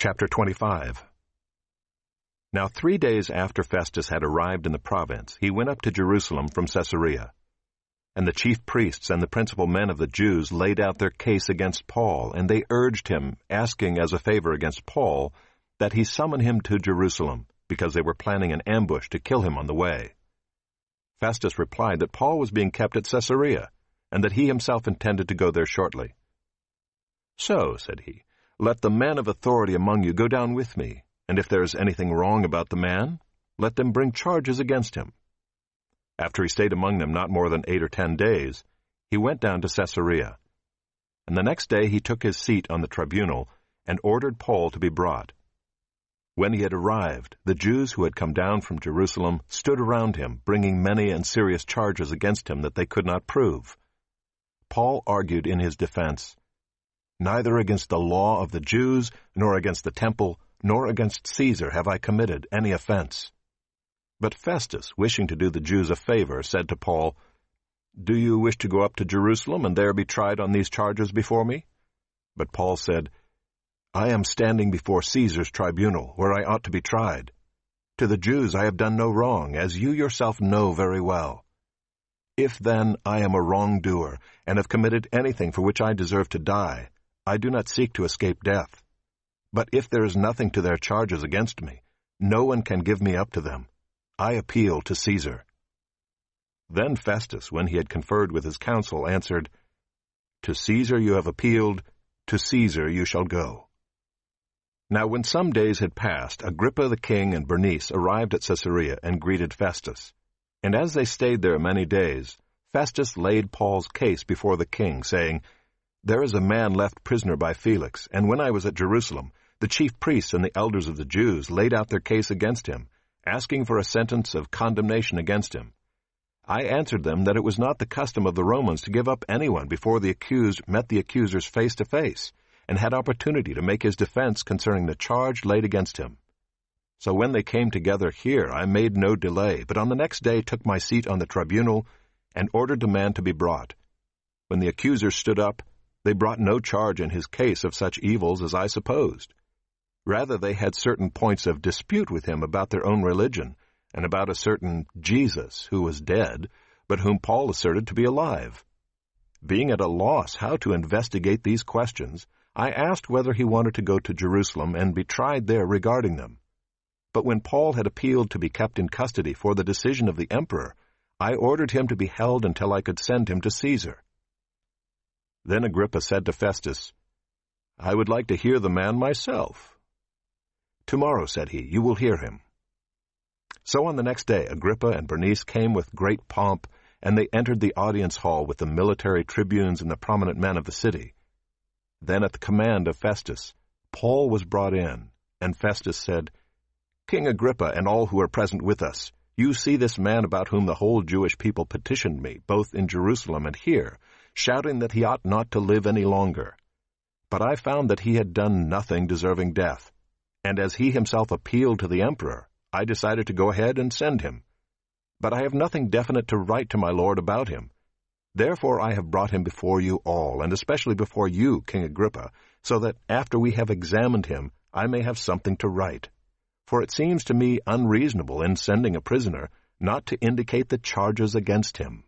Chapter 25. Now 3 days after Festus had arrived in the province, he went up to Jerusalem from Caesarea. And the chief priests and the principal men of the Jews laid out their case against Paul, and they urged him, asking as a favor against Paul, that he summon him to Jerusalem, because they were planning an ambush to kill him on the way. Festus replied that Paul was being kept at Caesarea, and that he himself intended to go there shortly. "So," said he, "let the men of authority among you go down with me, and if there is anything wrong about the man, let them bring charges against him." After he stayed among them not more than 8 or 10 days, he went down to Caesarea. And the next day he took his seat on the tribunal and ordered Paul to be brought. When he had arrived, the Jews who had come down from Jerusalem stood around him, bringing many and serious charges against him that they could not prove. Paul argued in his defense, "Neither against the law of the Jews, nor against the temple, nor against Caesar have I committed any offense." But Festus, wishing to do the Jews a favor, said to Paul, "Do you wish to go up to Jerusalem and there be tried on these charges before me?" But Paul said, "I am standing before Caesar's tribunal, where I ought to be tried. To the Jews I have done no wrong, as you yourself know very well. If then I am a wrongdoer, and have committed anything for which I deserve to die, I do not seek to escape death. But if there is nothing to their charges against me, no one can give me up to them. I appeal to Caesar." Then Festus, when he had conferred with his council, answered, "To Caesar you have appealed, to Caesar you shall go." Now when some days had passed, Agrippa the king and Bernice arrived at Caesarea and greeted Festus. And as they stayed there many days, Festus laid Paul's case before the king, saying, "There is a man left prisoner by Felix, and when I was at Jerusalem, the chief priests and the elders of the Jews laid out their case against him, asking for a sentence of condemnation against him. I answered them that it was not the custom of the Romans to give up anyone before the accused met the accusers face to face, and had opportunity to make his defense concerning the charge laid against him. So when they came together here, I made no delay, but on the next day took my seat on the tribunal, and ordered the man to be brought. When the accusers stood up, they brought no charge in his case of such evils as I supposed. Rather, they had certain points of dispute with him about their own religion, and about a certain Jesus who was dead, but whom Paul asserted to be alive. Being at a loss how to investigate these questions, I asked whether he wanted to go to Jerusalem and be tried there regarding them. But when Paul had appealed to be kept in custody for the decision of the emperor, I ordered him to be held until I could send him to Caesar." Then Agrippa said to Festus, "I would like to hear the man myself." "Tomorrow," said he, "you will hear him." So on the next day Agrippa and Bernice came with great pomp, and they entered the audience hall with the military tribunes and the prominent men of the city. Then at the command of Festus, Paul was brought in, and Festus said, "King Agrippa and all who are present with us, you see this man about whom the whole Jewish people petitioned me, both in Jerusalem and here, shouting that he ought not to live any longer. But I found that he had done nothing deserving death. And as he himself appealed to the emperor, I decided to go ahead and send him. But I have nothing definite to write to my lord about him. Therefore I have brought him before you all, and especially before you, King Agrippa, so that after we have examined him, I may have something to write. For it seems to me unreasonable in sending a prisoner not to indicate the charges against him."